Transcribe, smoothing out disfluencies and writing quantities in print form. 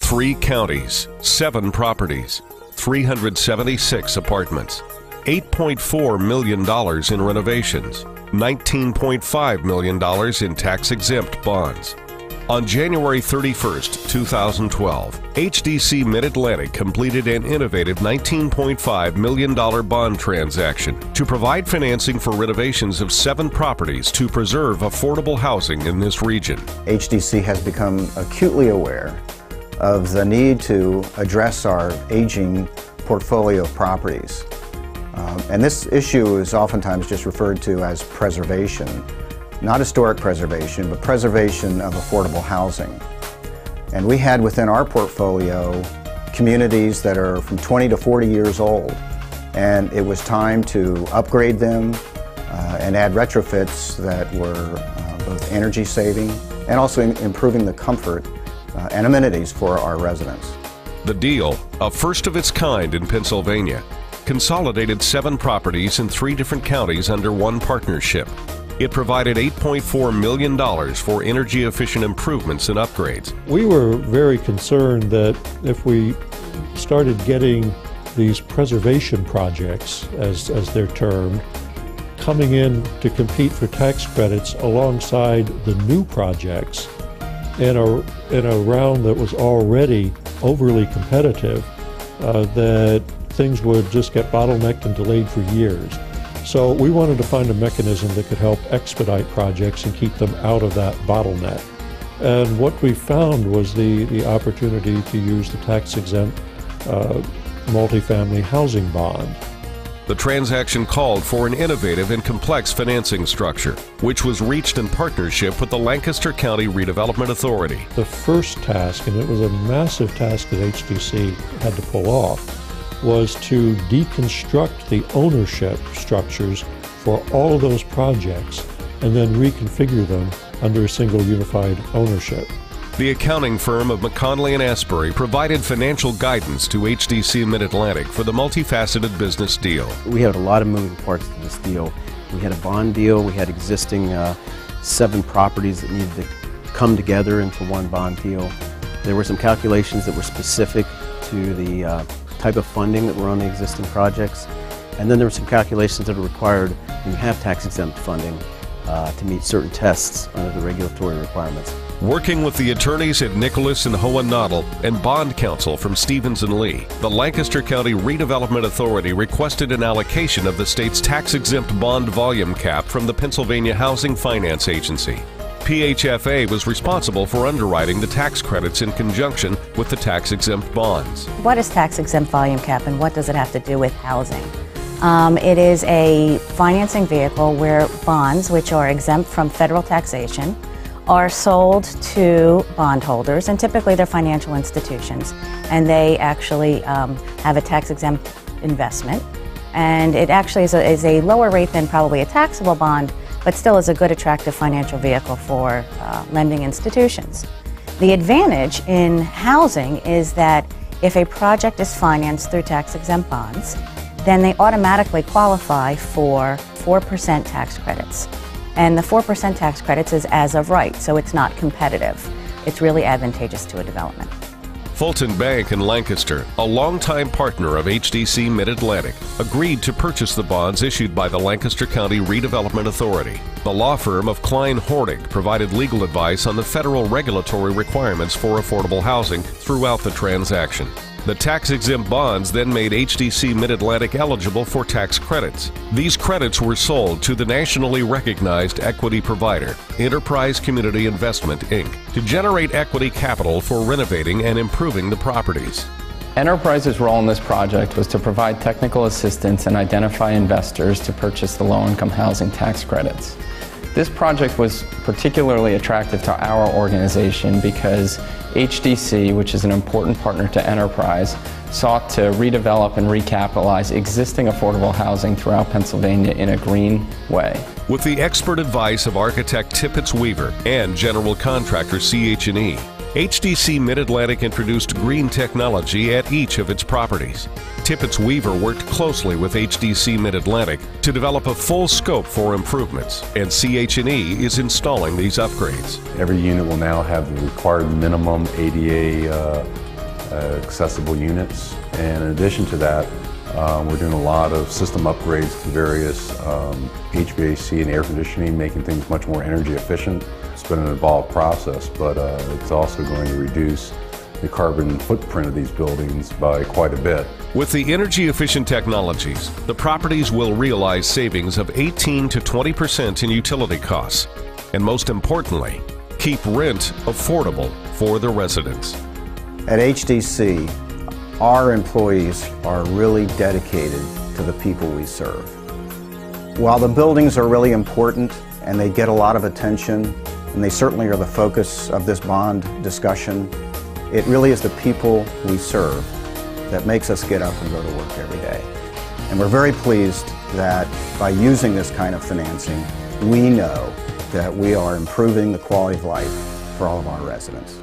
3 counties, 7 properties, 376 apartments, $8.4 million in renovations, $19.5 million in tax-exempt bonds. On January 31st, 2012, HDC MidAtlantic completed an innovative $19.5 million bond transaction to provide financing for renovations of 7 properties to preserve affordable housing in this region. HDC has become acutely aware of the need to address our aging portfolio of properties. And this issue is oftentimes just referred to as preservation. Not historic preservation, but preservation of affordable housing. And we had within our portfolio communities that are from 20 to 40 years old. And it was time to upgrade them and add retrofits that were both energy saving and also improving the comfort and amenities for our residents. The deal, a first of its kind in Pennsylvania, consolidated 7 properties in 3 different counties under one partnership. It provided $8.4 million for energy-efficient improvements and upgrades. We were very concerned that if we started getting these preservation projects, as they're termed, coming in to compete for tax credits alongside the new projects in a round that was already overly competitive, that things would just get bottlenecked and delayed for years. So we wanted to find a mechanism that could help expedite projects and keep them out of that bottleneck. And what we found was the opportunity to use the tax-exempt multifamily housing bond. The transaction called for an innovative and complex financing structure, which was reached in partnership with the Lancaster County Redevelopment Authority. The first task, and it was a massive task that HDC had to pull off, was to deconstruct the ownership structures for all of those projects and then reconfigure them under a single unified ownership. The accounting firm of McConley and Asbury provided financial guidance to HDC MidAtlantic for the multifaceted business deal. We had a lot of moving parts to this deal. We had a bond deal, we had existing 7 properties that needed to come together into one bond deal. There were some calculations that were specific to the type of funding that were on the existing projects. And then there were some calculations that are required when you have tax-exempt funding to meet certain tests under the regulatory requirements. Working with the attorneys at Nicholas and Hohenadel and bond counsel from Stevens & Lee, the Lancaster County Redevelopment Authority requested an allocation of the state's tax-exempt bond volume cap from the Pennsylvania Housing Finance Agency. PHFA was responsible for underwriting the tax credits in conjunction with the tax-exempt bonds. What is tax-exempt volume cap and what does it have to do with housing? It is a financing vehicle where bonds, which are exempt from federal taxation, are sold to bondholders, and typically they're financial institutions, and they actually have a tax-exempt investment. And it actually is a lower rate than probably a taxable bond, but still is a good attractive financial vehicle for lending institutions. The advantage in housing is that if a project is financed through tax-exempt bonds, then they automatically qualify for 4% tax credits. And the 4% tax credits is as of right, so it's not competitive. It's really advantageous to a development. Fulton Bank in Lancaster, a longtime partner of HDC MidAtlantic, agreed to purchase the bonds issued by the Lancaster County Redevelopment Authority. The law firm of Klein Hornig provided legal advice on the federal regulatory requirements for affordable housing throughout the transaction. The tax-exempt bonds then made HDC MidAtlantic eligible for tax credits. These credits were sold to the nationally recognized equity provider, Enterprise Community Investment, Inc., to generate equity capital for renovating and improving the properties. Enterprise's role in this project was to provide technical assistance and identify investors to purchase the low-income housing tax credits. This project was particularly attractive to our organization because HDC, which is an important partner to Enterprise, sought to redevelop and recapitalize existing affordable housing throughout Pennsylvania in a green way. With the expert advice of architect Tippett Weaver and general contractor CH&E, HDC MidAtlantic introduced green technology at each of its properties. Tippett Weaver worked closely with HDC MidAtlantic to develop a full scope for improvements, and CH&E is installing these upgrades. Every unit will now have the required minimum ADA accessible units. And in addition to that, we're doing a lot of system upgrades to various HVAC and air conditioning, making things much more energy efficient. It's been an involved process, but it's also going to reduce the carbon footprint of these buildings by quite a bit. With the energy-efficient technologies, the properties will realize savings of 18 to 20% in utility costs, and most importantly, keep rent affordable for the residents. At HDC, our employees are really dedicated to the people we serve. While the buildings are really important and they get a lot of attention, and they certainly are the focus of this bond discussion, it really is the people we serve that makes us get up and go to work every day. And we're very pleased that by using this kind of financing, we know that we are improving the quality of life for all of our residents.